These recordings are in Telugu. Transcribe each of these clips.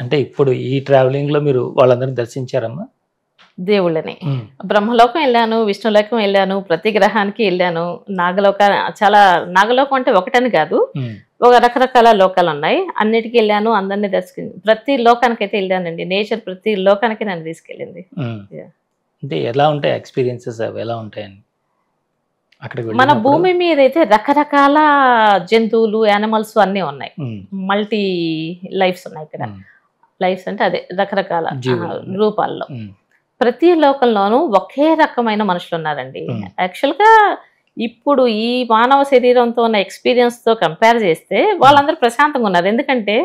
అంటే ఇప్పుడు ఈ ట్రావెలింగ్ లో మీరు వాళ్ళందరిని దర్శించారమ్మా? దేవుళ్ళని బ్రహ్మలోకం వెళ్ళాను, విష్ణులోకం వెళ్ళాను, ప్రతి గ్రహానికి వెళ్ళాను. చాలా నాగలోకం అంటే ఒకటని కాదు, ఒక రకరకాల లోకాలు ఉన్నాయి. అన్నిటికీ వెళ్ళాను, అందరినీ ప్రతి లోకానికి అయితే వెళ్ళానండి. నేచర్ ప్రతి లోకానికి నన్ను తీసుకెళ్ళింది. అంటే ఎలా ఉంటాయి ఎక్స్పీరియన్సెస్, అవి ఎలా ఉంటాయని అక్కడికి మన భూమి మీద అయితే రకరకాల జంతువులు, యానిమల్స్ అన్నీ ఉన్నాయి. మల్టీ లైఫ్స్ ఉన్నాయి ఇక్కడ. లైఫ్స్ అంటే అదే రకరకాల రూపాల్లో. ప్రతి లోకంలోనూ ఒకే రకమైన మనుషులు ఉన్నారండి. యాక్చువల్గా ఇప్పుడు ఈ మానవ శరీరంతో ఉన్న ఎక్స్పీరియన్స్తో కంపేర్ చేస్తే వాళ్ళందరూ ప్రశాంతంగా ఉన్నారు. ఎందుకంటే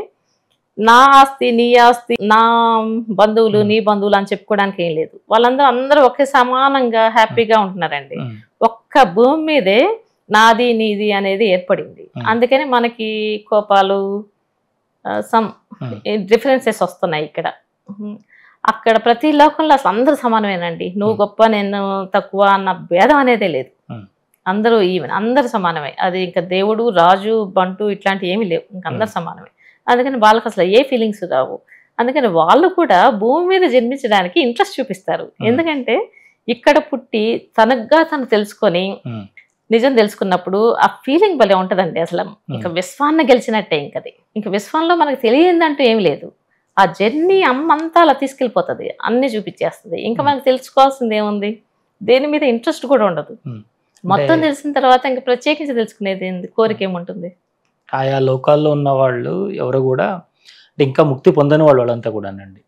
నా ఆస్తి నీ ఆస్తి, నా బంధువులు నీ బంధువులు అని చెప్పుకోవడానికి ఏం లేదు. అందరూ ఒకే సమానంగా హ్యాపీగా ఉంటున్నారండి. ఒక్క భూమి మీదే నాది నీది అనేది ఏర్పడింది. అందుకని మనకి కోపాలు, సమ్ డిఫరెన్సెస్ వస్తున్నాయి ఇక్కడ. అక్కడ ప్రతి లోకంలో అసలు అందరూ సమానమేనండి. నువ్వు గొప్ప, నేను తక్కువ అన్న భేదం అనేదే లేదు. అందరూ ఈవెన్, అందరూ సమానమే. అది ఇంకా దేవుడు, రాజు, బంటు ఇట్లాంటివి ఏమీ లేవు. ఇంకా అందరు సమానమే. అందుకని వాళ్ళకి అసలు ఏ ఫీలింగ్స్ రావు. అందుకని వాళ్ళు కూడా భూమి మీద జన్మించడానికి ఇంట్రెస్ట్ చూపిస్తారు. ఎందుకంటే ఇక్కడ పుట్టి తనగా తను తెలుసుకొని నిజం తెలుసుకున్నప్పుడు ఆ ఫీలింగ్ భలే ఉంటుందండి. అసలు ఇంకా విశ్వాన్ని గెలిచినట్టే. ఇంకా విశ్వంలో మనకు తెలియదంటూ ఏమి లేదు. ఆ జర్నీ అమ్మంతా అలా తీసుకెళ్ళిపోతుంది, అన్ని చూపించేస్తుంది. ఇంకా మనకు తెలుసుకోవాల్సింది ఏముంది, దేని మీద ఇంట్రెస్ట్ కూడా ఉండదు. మొత్తం తెలిసిన తర్వాత ఇంకా ప్రత్యేకించి తెలుసుకునేది కోరిక ఏముంటుంది. ఆయా లోకాల్లో ఉన్న వాళ్ళు ఎవరు కూడా ఇంకా ముక్తి పొందని వాళ్ళంతా కూడా అండి,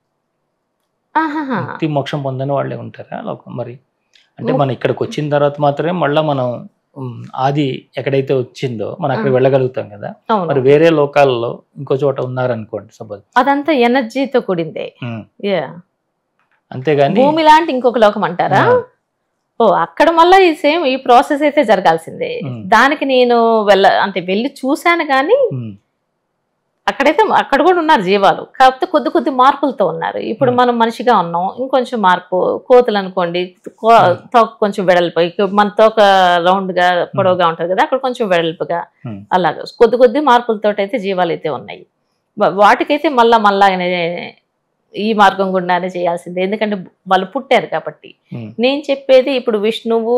ముక్తి మోక్షం పొందని వాళ్ళే ఉంటారా లోకం? మరి అంటే మనం ఇక్కడికి వచ్చిన తర్వాత మాత్రమే మళ్ళీ మనం ఆది ఎక్కడైతే వచ్చిందో మనం అక్కడ వెళ్ళగలుగుతాం కదా. మరి వేరే లోకాల్లో ఇంకో చోట ఉన్నారనుకోండి సపోజ్, అదంతా ఎనర్జీతో కూడిందే. అంతేగాని భూమి లాంటి ఇంకొక లోకం అంటారా? అక్కడ మళ్ళీ ఈ సేమ్ ఈ ప్రాసెస్ అయితే జరగాల్సిందే. దానికి నేను వెళ్ళి చూశాను. కానీ అక్కడ కూడా ఉన్నారు జీవాలు, కాకపోతే కొద్ది మార్పులతో ఉన్నారు. ఇప్పుడు మనం మనిషిగా ఉన్నాం, ఇంకొంచెం మార్పు. కోతులు అనుకోండి, తోక కొంచెం వెడల్పు, మన తోక రౌండ్ గా పొడవుగా ఉంటది కదా, అక్కడ కొంచెం వెడల్పుగా, అలాగా కొద్ది మార్పులతో అయితే జీవాలు అయితే ఉన్నాయి. వాటికైతే మళ్ళా ఈ మార్గం గుండానే చేయాల్సిందే. ఎందుకంటే వాళ్ళు పుట్టారు కాబట్టి. నేను చెప్పేది ఇప్పుడు విష్ణువు,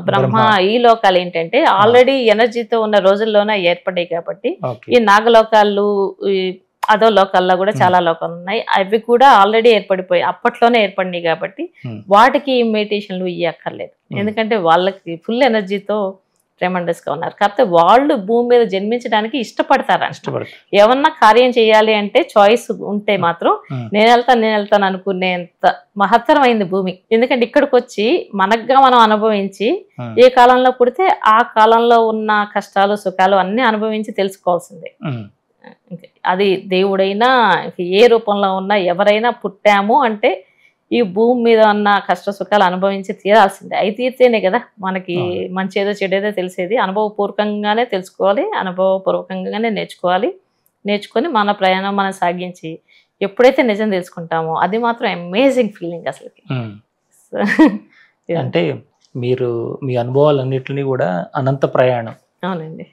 బ్రహ్మ, ఈ లోకాలు ఏంటంటే ఆల్రెడీ ఎనర్జీతో ఉన్న రోజుల్లోనే ఏర్పడ్డాయి కాబట్టి. ఈ నాగలోకాలు, అదో లోకాల్లో కూడా చాలా లోకాలు ఉన్నాయి. అవి కూడా ఆల్రెడీ ఏర్పడిపోయి అప్పట్లోనే ఏర్పడినాయి కాబట్టి వాటికి మెడిటేషన్లు ఇవ్వక్కర్లేదు. ఎందుకంటే వాళ్ళకి ఫుల్ ఎనర్జీతో ట్రెమండస్ గా ఉన్నారు. కాకపోతే వాళ్ళు భూమి మీద జన్మించడానికి ఇష్టపడతారు. ఏమన్నా కార్యం చేయాలి అంటే చాయిస్ ఉంటే మాత్రం నేను వెళ్తాను అనుకునేంత మహత్తరమైంది భూమి. ఎందుకంటే ఇక్కడికి వచ్చి మనగ్గా మనం అనుభవించి, ఏ కాలంలో పుడితే ఆ కాలంలో ఉన్న కష్టాలు సుఖాలు అన్ని అనుభవించి తెలుసుకోవాల్సిందే. అది దేవుడైనా ఏ రూపంలో ఉన్నా ఎవరైనా పుట్టాము అంటే ఈ భూమి మీద ఉన్న కష్ట సుఖాలు అనుభవించి తీరాల్సిందే. అవి తీరితేనే కదా మనకి మంచి ఏదో చెడేదో తెలిసేది. అనుభవపూర్వకంగానే తెలుసుకోవాలి, అనుభవపూర్వకంగానే నేర్చుకొని మన ప్రయాణం మనం సాగించి ఎప్పుడైతే నిజం తెలుసుకుంటామో అది మాత్రం అమేజింగ్ ఫీలింగ్ అసలు. అంటే మీరు మీ అనుభవాలన్నిటిని కూడా అనంత ప్రయాణం. అవునండి,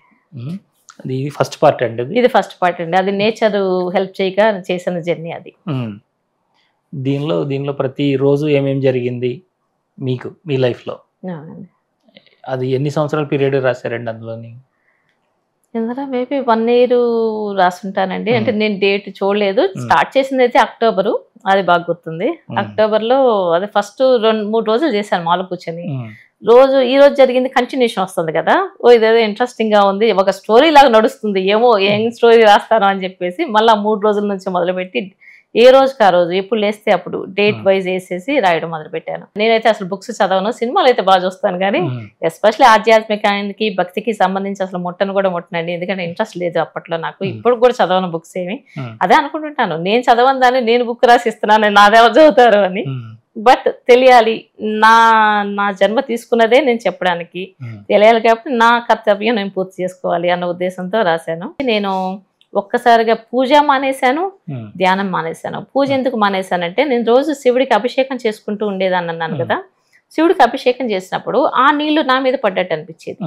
అది ఫస్ట్ పార్ట్ అండి. ఇది ఫస్ట్ పార్ట్ అండి. అది నేచర్ హెల్ప్ చేయక చేసిన జర్నీ అది. దీనిలో ప్రతి రోజు ఏమేమి జరిగింది మీకు మీ లైఫ్లో, అది ఎన్ని సంవత్సరాల పీరియడ్ రాశారండి అందులోని? ఇందులో మేబీ 1 year రాసుంటానండి. అంటే నేను డేట్ చూడలేదు. స్టార్ట్ చేసింది అయితే అక్టోబరు, అది బాగా గుర్తుంది. అక్టోబర్లో అదే ఫస్ట్ 2-3 రోజులు చేశాను మామూలు కూర్చొని. ఈ రోజు జరిగింది కంటిన్యూషన్ వస్తుంది కదా, ఇదేదో ఇంట్రెస్టింగ్ గా ఉంది, ఒక స్టోరీ లాగా నడుస్తుంది, ఏం స్టోరీ రాస్తాను అని చెప్పేసి మళ్ళీ 3 రోజుల నుంచి మొదలుపెట్టి ఏ రోజుకి ఆ రోజు ఎప్పుడు లేస్తే అప్పుడు డేట్ వైజ్ వేసేసి రాయడం మొదలుపెట్టాను. నేనైతే అసలు బుక్స్ చదవను, సినిమాలు అయితే బాగా చూస్తాను. కానీ ఎస్పెషల్లీ ఆధ్యాత్మికానికి, భక్తికి సంబంధించి అసలు ముట్టనండి. ఎందుకంటే ఇంట్రెస్ట్ లేదు అప్పట్లో నాకు. ఇప్పుడు కూడా చదవను బుక్స్ ఏమి. అదే అనుకుంటుంటాను, నేను చదవను దాన్ని నేను బుక్ రాసి ఇస్తున్నాను, నాదెవరు చదువుతారు అని. బట్ తెలియాలి, నా జన్మ తీసుకున్నదే నేను చెప్పడానికి తెలియాలి కాబట్టి నా కర్తవ్యం నేను పూర్తి చేసుకోవాలి అన్న ఉద్దేశంతో రాశాను. నేను ఒక్కసారిగా పూజ మానేశాను, ధ్యానం మానేశాను. పూజ ఎందుకు మానేశానంటే నేను రోజు శివుడికి అభిషేకం చేసుకుంటూ ఉండేదాన్ని అన్నాను కదా. శివుడికి అభిషేకం చేసినప్పుడు ఆ నీళ్లు నా మీద పడ్డట్టు అనిపించేది.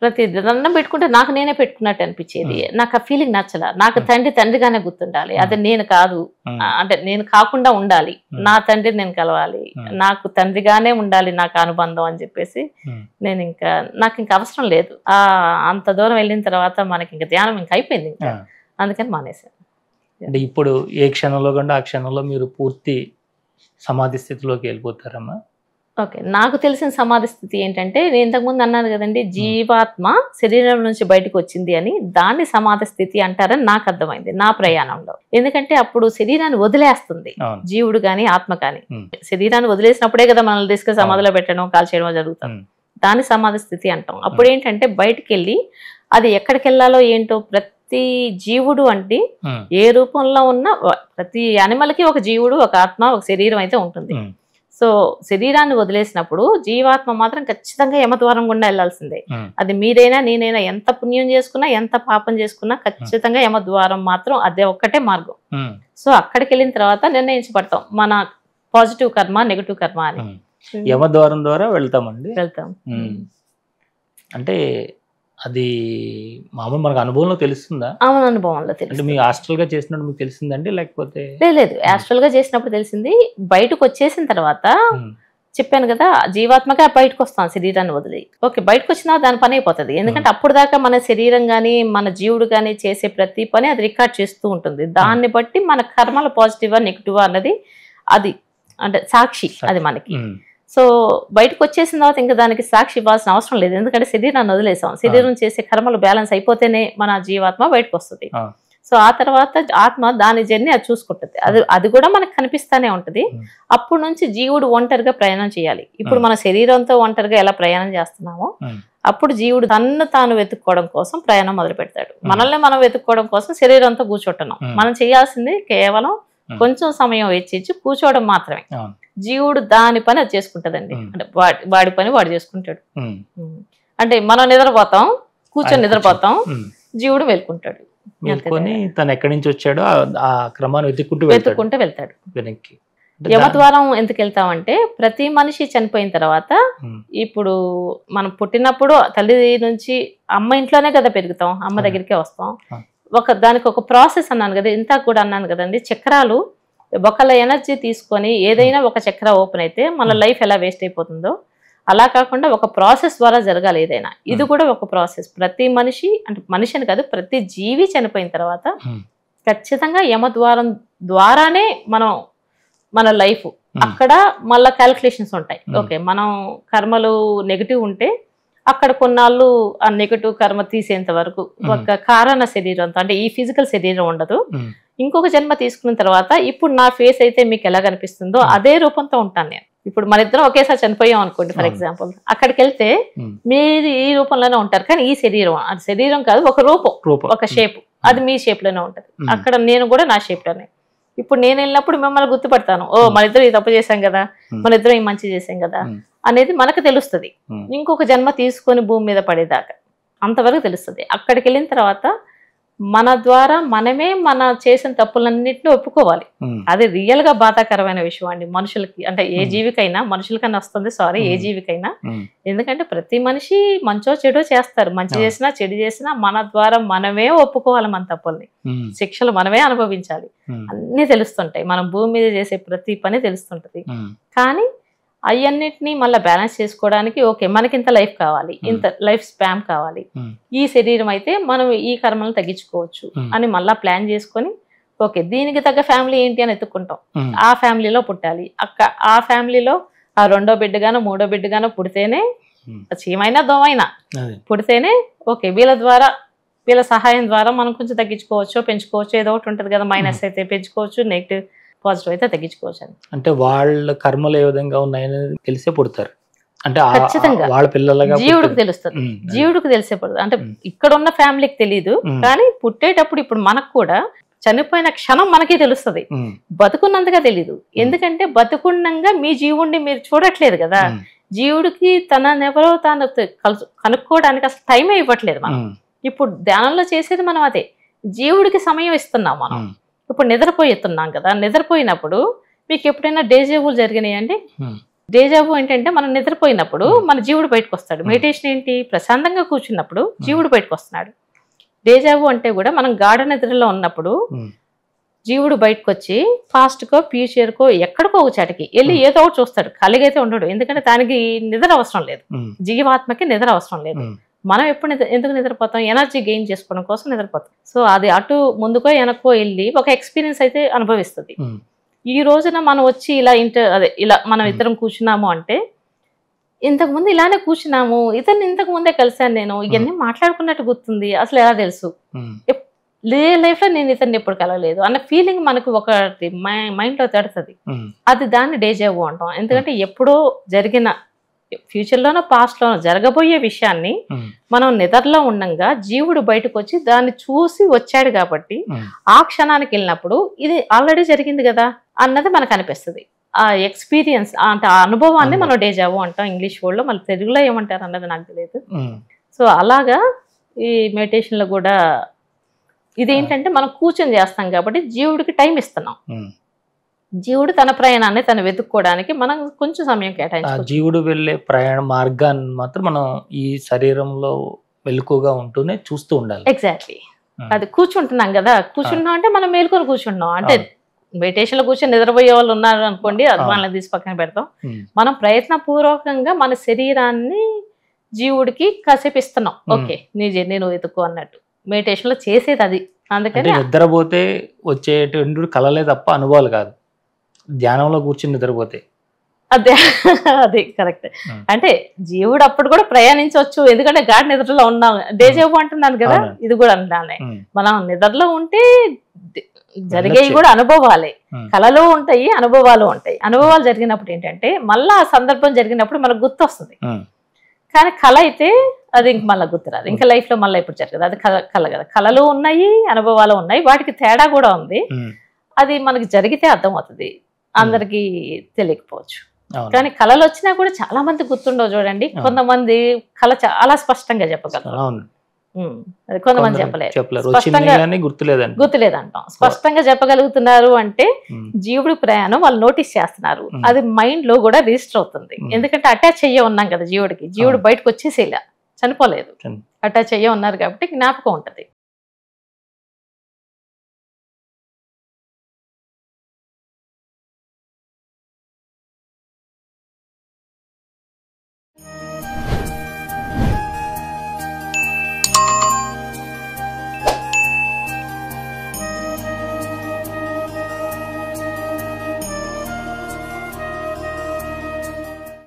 ప్రతి దండం పెట్టుకుంటే నాకు నేనే పెట్టుకున్నట్టు అనిపించేది. నాకు ఆ ఫీలింగ్ నచ్చల. నాకు తండ్రి తండ్రిగానే గుర్తుండాలి, అది నేను కాదు, అంటే నేను కాకుండా ఉండాలి, నా తండ్రిని నేను కలవాలి, నాకు తండ్రిగానే ఉండాలి నాకు అనుబంధం అని చెప్పేసి నేను నాకు ఇంకా అవసరం లేదు. అంత దూరం వెళ్ళిన తర్వాత మనకి ఇంకా ధ్యానం ఇంకా అయిపోయింది, ఇంకా అందుకని మానేశాను. అంటే ఇప్పుడు ఏ క్షణంలో కంటే ఆ క్షణంలో మీరు పూర్తి సమాధి స్థితిలోకి వెళ్ళిపోతారమ్మా? ఓకే, నాకు తెలిసిన సమాధి స్థితి ఏంటంటే, నేను ఇంతకుముందు అన్నాను కదండి, జీవాత్మ శరీరం నుంచి బయటకు వచ్చింది అని, దాన్ని సమాధి స్థితి అంటారని నాకు అర్థమైంది నా ప్రయాణంలో. ఎందుకంటే అప్పుడు శరీరాన్ని వదిలేస్తుంది జీవుడు కానీ ఆత్మ కానీ. శరీరాన్ని వదిలేసినప్పుడే కదా మనల్ని తీసుకుని సమాధిలో పెట్టడం కాల్చేయడం జరుగుతుంది, దాన్ని సమాధి స్థితి అంటాం. అప్పుడు ఏంటంటే బయటికి వెళ్ళి అది ఎక్కడికి వెళ్ళాలో ఏంటో, ప్రతి జీవుడు అంటే ఏ రూపంలో ఉన్న ప్రతి యానిమల్కి ఒక జీవుడు, ఒక ఆత్మ, ఒక శరీరం అయితే ఉంటుంది. సో శరీరాన్ని వదిలేసినప్పుడు జీవాత్మ మాత్రం ఖచ్చితంగా యమద్వారం గుండా వెళ్లాల్సిందే. అది మీరైనా నేనైనా ఎంత పుణ్యం చేసుకున్నా ఎంత పాపం చేసుకున్నా ఖచ్చితంగా యమద్వారం మాత్రం అదే ఒక్కటే మార్గం. సో అక్కడికి వెళ్ళిన తర్వాత నిర్ణయించబడతాం మన పాజిటివ్ కర్మ నెగటివ్ కర్మ అని. యమద్వారం ద్వారా వెళ్తామండి. వెళ్తాం. అంటే అది మామూలు మనకు అనుభవంలో తెలుస్తుందా? అవును, అనుభవంలో తెలుసు. అంటే మీ హాస్టల్ గా చేసినప్పుడు మీకు తెలిసిందండి లేకపోతే? లేదు, హాస్టల్ గా చేసినప్పుడు తెలిసింది. బయటకు వచ్చేసిన తర్వాత చెప్పాను కదా, జీవాత్మగా బయటకు వస్తాం శరీరాన్ని వదిలి. ఓకే, బయటకు వచ్చినా దాని పని అయిపోతుంది. ఎందుకంటే అప్పుడు దాకా మన శరీరం కానీ మన జీవుడు కానీ చేసే ప్రతి పని అది రికార్డ్ చేస్తూ ఉంటుంది. దాన్ని బట్టి మన కర్మల పాజిటివా నెగిటివా అన్నది అది అంటే సాక్షి అది మనకి. సో బయటకు వచ్చేసిన తర్వాత ఇంకా దానికి సాక్షి ఇవ్వాల్సిన అవసరం లేదు, ఎందుకంటే శరీరాన్ని వదిలేసాం. శరీరం చేసే కర్మలు బ్యాలెన్స్ అయిపోతేనే మన జీవాత్మ బయటకు వస్తుంది. సో ఆ తర్వాత ఆత్మ దాని జర్నీ అది చూసుకుంటుంది. అది కూడా మనకు కనిపిస్తానే ఉంటుంది. అప్పుడు నుంచి జీవుడు ఒంటరిగా ప్రయాణం చేయాలి. ఇప్పుడు మన శరీరంతో ఒంటరిగా ఎలా ప్రయాణం చేస్తున్నామో అప్పుడు జీవుడు తన్ను తాను వెతుక్కోవడం కోసం ప్రయాణం మొదలు పెడతాడు. మనల్ని మనం వెతుక్కోవడం కోసం శరీరంతో కూర్చోటం. మనం చేయాల్సింది కేవలం కొంచెం సమయం వెచ్చించి కూర్చోవడం మాత్రమే. జీవుడు దాని పని అది చేసుకుంటదండి, అంటే వాడి పని వాడు చేసుకుంటాడు. అంటే మనం నిద్రపోతాం, కూర్చొని నిద్రపోతాం, జీవుడు వెళ్తుంటాడు. తను ఎక్కడి నుంచి వచ్చాడో ఆ క్రమాన్ని వెతుక్కుంటూ వెళ్తాడు వెనక్కి. యమద్వారం ఎందుకు వెళ్తామంటే, ప్రతి మనిషి చనిపోయిన తర్వాత ఇప్పుడు మనం పుట్టినప్పుడు తల్లి నుంచి అమ్మ ఇంట్లోనే కదా పెరుగుతాం, అమ్మ దగ్గరికే వస్తాం. దానికి ఒక ప్రాసెస్ అన్నాను కదా, ఇంత కూడా అన్నాను కదండి, చక్రాలు ఒకళ్ళ ఎనర్జీ తీసుకొని ఏదైనా ఒక చక్ర ఓపెన్ అయితే మన లైఫ్ ఎలా వేస్ట్ అయిపోతుందో అలా కాకుండా ఒక ప్రాసెస్ ద్వారా జరగాలి ఏదైనా. ఇది కూడా ఒక ప్రాసెస్. ప్రతి మనిషి అంటే మనిషి అని కాదు, ప్రతి జీవి చనిపోయిన తర్వాత ఖచ్చితంగా యమద్వారం ద్వారానే మన లైఫ్ అక్కడ మళ్ళా క్యాలిక్యులేషన్స్ ఉంటాయి. ఓకే, మనం కర్మలు నెగిటివ్ ఉంటే అక్కడ కొన్నాళ్ళు ఆ నెగటివ్ కర్మ తీసేంత వరకు ఒక కారణ శరీరంతో, అంటే ఈ ఫిజికల్ శరీరం ఉండదు. ఇంకొక జన్మ తీసుకున్న తర్వాత ఇప్పుడు నా ఫేస్ అయితే మీకు ఎలా కనిపిస్తుందో అదే రూపంతో ఉంటాను నేను. ఇప్పుడు మన ఇద్దరం ఒకేసారి చనిపోయాం అనుకోండి ఫర్ ఎగ్జాంపుల్, అక్కడికి వెళ్తే మీరు ఈ రూపంలోనే ఉంటారు, కానీ ఈ శరీరం అది శరీరం కాదు, ఒక రూపం, ఒక షేప్, అది మీ షేప్ లోనే ఉంటది. అక్కడ నేను కూడా నా షేప్ లోనే. ఇప్పుడు నేను వెళ్ళినప్పుడు మిమ్మల్ని గుర్తుపడతాను, ఓ మన ఇద్దరు ఈ తప్పు చేశాం కదా, మన ఇద్దరం ఈ మంచి చేసాం కదా అనేది మనకు తెలుస్తుంది. ఇంకొక జన్మ తీసుకొని భూమి మీద పడేదాకా అంతవరకు తెలుస్తుంది. అక్కడికి వెళ్ళిన తర్వాత మన ద్వారా మనమే మన చేసిన తప్పులన్నింటినీ ఒప్పుకోవాలి. అది రియల్ గా బాధాకరమైన విషయం అండి మనుషులకి, అంటే ఏ జీవికైనా, మనుషులకన్నా వస్తుంది సారీ, ఏ జీవికైనా. ఎందుకంటే ప్రతి మనిషి మంచో చెడో చేస్తారు, మంచి చేసినా చెడు చేసినా మన ద్వారా మనమే ఒప్పుకోవాలి మన తప్పుల్ని, శిక్షలు మనమే అనుభవించాలి. అన్నీ తెలుస్తుంటాయి, మనం భూమి మీద చేసే ప్రతి పని తెలుస్తుంటది. కానీ అవన్నిటినీ మళ్ళీ బ్యాలెన్స్ చేసుకోవడానికి ఓకే మనకి ఇంత లైఫ్ కావాలి, ఇంత లైఫ్ స్పామ్ కావాలి, ఈ శరీరం అయితే మనం ఈ కర్మలను తగ్గించుకోవచ్చు అని మళ్ళా ప్లాన్ చేసుకొని ఓకే దీనికి తగ్గ ఫ్యామిలీ ఏంటి అని ఎత్తుక్కుంటాం. ఆ ఫ్యామిలీలో పుట్టాలి, ఆ ఫ్యామిలీలో ఆ రెండో బిడ్డగానో మూడో బిడ్డగానో పుడితేనే, చీమైనా దోమైనా పుడితేనే ఓకే వీళ్ళ సహాయం ద్వారా మనం కొంచెం తగ్గించుకోవచ్చు, పెంచుకోవచ్చు, ఏదో ఒకటి ఉంటుంది కదా, మైనస్ అయితే పెంచుకోవచ్చు, నెగిటివ్ పాజిటివ్ అయితే తగ్గించుకోవచ్చు. అంటే వాళ్ళ కర్మలు ఏ విధంగా ఉన్నాయనేది తెలిసే పుడతారు, అంటే ఖచ్చితంగా వాళ్ళ పిల్లలుగా జీవుడికి తెలుస్తుంది, జీవుడికి తెలిసే పుడతారు. అంటే ఇక్కడ ఉన్న ఫ్యామిలీకి తెలియదు, కానీ పుట్టేటప్పుడు ఇప్పుడు మనకు కూడా చనిపోయిన క్షణం మనకి తెలుస్తుంది, బతుకున్నంతగా తెలీదు. ఎందుకంటే బతుకున్నంగా మీ జీవుడిని మీరు చూడట్లేదు కదా, జీవుడికి తనెవరో తాను కనుక్కోవడానికి అసలు టైమే ఇవ్వట్లేదు మనం. ఇప్పుడు ధ్యానంలో చేసేది మనం అదే, జీవుడికి సమయం ఇస్తున్నాం మనం. ఇప్పుడు నిద్రపోతున్నాం కదా, నిద్రపోయినప్పుడు మీకు ఎప్పుడైనా డేజేవులు జరిగినాయండి? డేజావు ఏంటంటే మనం నిద్రపోయినప్పుడు మన జీవుడు బయటకు వస్తాడు. మెడిటేషన్ ఏంటి, ప్రశాంతంగా కూర్చున్నప్పుడు జీవుడు బయటకు వస్తున్నాడు. డేజావు అంటే కూడా మనం గాఢ నిద్రలో ఉన్నప్పుడు జీవుడు బయటకు వచ్చి ఫాస్ట్కో ఫ్యూచర్కో ఎక్కడికో ఒక చాటికి వెళ్ళి ఏదో ఒకటి చూస్తాడు. ఖాళీగా ఉండడు, ఎందుకంటే దానికి నిద్ర అవసరం లేదు, జీవాత్మకి నిద్ర అవసరం లేదు. మనం ఎప్పుడు ఎందుకు నిద్రపోతాం, ఎనర్జీ గెయిన్ చేసుకోవడం కోసం నిద్రపోతాం. సో అది అటు ముందుకో వెనక్కో వెళ్ళి ఒక ఎక్స్పీరియన్స్ అయితే అనుభవిస్తుంది. ఈ రోజున మనం వచ్చి ఇలా ఇలా మనం ఇద్దరం కూర్చున్నాము అంటే ఇంతకుముందు ఇలానే కూర్చున్నాము, ఇతన్ని ఇంతకు ముందే కలిశాను నేను, ఇవన్నీ మాట్లాడుకున్నట్టు గుర్తుంది, అసలు ఎలా తెలుసు, లైఫ్ లో నేను ఇతన్ని ఎప్పుడు కలగలేదు అన్న ఫీలింగ్ మనకు ఒకటి మైండ్ లో తడుతుంది. అది దాన్ని డేజావు అంటాం. ఎందుకంటే ఎప్పుడో జరిగిన ఫ్యూచర్ లోనో పాస్ట్ లోనో జరగబోయే విషయాన్ని మనం నిద్రలో ఉండగా జీవుడు బయటకు వచ్చి దాన్ని చూసి వచ్చాడు కాబట్టి ఆ క్షణానికి వెళ్ళినప్పుడు ఇది ఆల్రెడీ జరిగింది కదా అన్నది మనకు అనిపిస్తుంది. ఆ ఎక్స్పీరియన్స్ అంటే ఆ అనుభవాన్ని మనం డేజావు అంటాం ఇంగ్లీష్ వర్డ్ లో. మళ్ళీ తెలుగులో ఏమంటారు అన్నది నాకు తెలియదు. సో అలాగా ఈ మెడిటేషన్ లో కూడా ఇదేంటంటే మనం కూర్చొని చేస్తాం కాబట్టి జీవుడికి టైం ఇస్తున్నాం. జీవుడు తన ప్రయాణాన్ని తను వెతుక్కోవడానికి మనం కొంచెం సమయం కేటాయించాలి. జీవుడు వెళ్ళే ప్రయాణ మార్గాన్ని మాత్రం మనం ఈ శరీరంలో వెలుకుగా ఉంటూనే చూస్తూ ఉండాలి. ఎగ్జాక్ట్లీ. అది కూర్చుంటున్నాం కదా, కూర్చుంటున్నాం అంటే మనం మేలుకొని కూర్చుంటున్నాం. అంటే మెడిటేషన్ లో కూర్చొని నిద్రపోయే వాళ్ళు ఉన్నారు అనుకోండి, అది వాళ్ళని తీసి పక్కన పెడతాం. మనం ప్రయత్నపూర్వకంగా మన శరీరాన్ని జీవుడికి కాసేపు ఇస్తున్నాం. ఓకే నేను వెతుక్కో అన్నట్టు మెడిటేషన్ లో చేసేది అది. అందుకని నిద్రపోతే వచ్చేటువంటి కలలే తప్ప అనుభవాలు కాదు. ధ్యానంలో కూర్చుని నిద్రపోతే అదే కరెక్ట్. అంటే జీవుడు అప్పుడు కూడా ప్రయాణించవచ్చు, ఎందుకంటే గాఢ నిద్రలో ఉన్నాం. డేజావు అంటున్నాను కదా, ఇది కూడా అంటున్నానే. మనం నిద్రలో ఉంటే జరిగేవి కూడా అనుభవాలే, కళలు ఉంటాయి, అనుభవాలు ఉంటాయి. అనుభవాలు జరిగినప్పుడు ఏంటంటే మళ్ళా ఆ సందర్భం జరిగినప్పుడు మనకు గుర్తు వస్తుంది. కానీ కళ అయితే అది ఇంక మళ్ళీ గుర్తురాదు, ఇంకా లైఫ్ లో మళ్ళీ ఇప్పుడు జరగదు. అది కళ కదా. కళలు ఉన్నాయి, అనుభవాలు ఉన్నాయి, వాటికి తేడా కూడా ఉంది. అది మనకి జరిగితే అర్థమవుతుంది, అందరికి తెలియకపోవచ్చు. కానీ కళలు వచ్చినా కూడా చాలా మంది గుర్తుండవు చూడండి. కొంతమంది కళ చాలా స్పష్టంగా చెప్పగలరు, అది కొంతమంది చెప్పలేరు, గుర్తులేదంటాం. స్పష్టంగా చెప్పగలుగుతున్నారు అంటే జీవుడి ప్రయాణం వాళ్ళు నోటీస్ చేస్తున్నారు, అది మైండ్ లో కూడా రిజిస్టర్ అవుతుంది. ఎందుకంటే అటాచ్ అయ్యే ఉన్నాం కదా జీవుడికి, జీవుడు బయటకు వచ్చేసి ఇలా చనిపోలేదు, అటాచ్ అయ్యే ఉన్నారు కాబట్టి జ్ఞాపకం ఉంటది.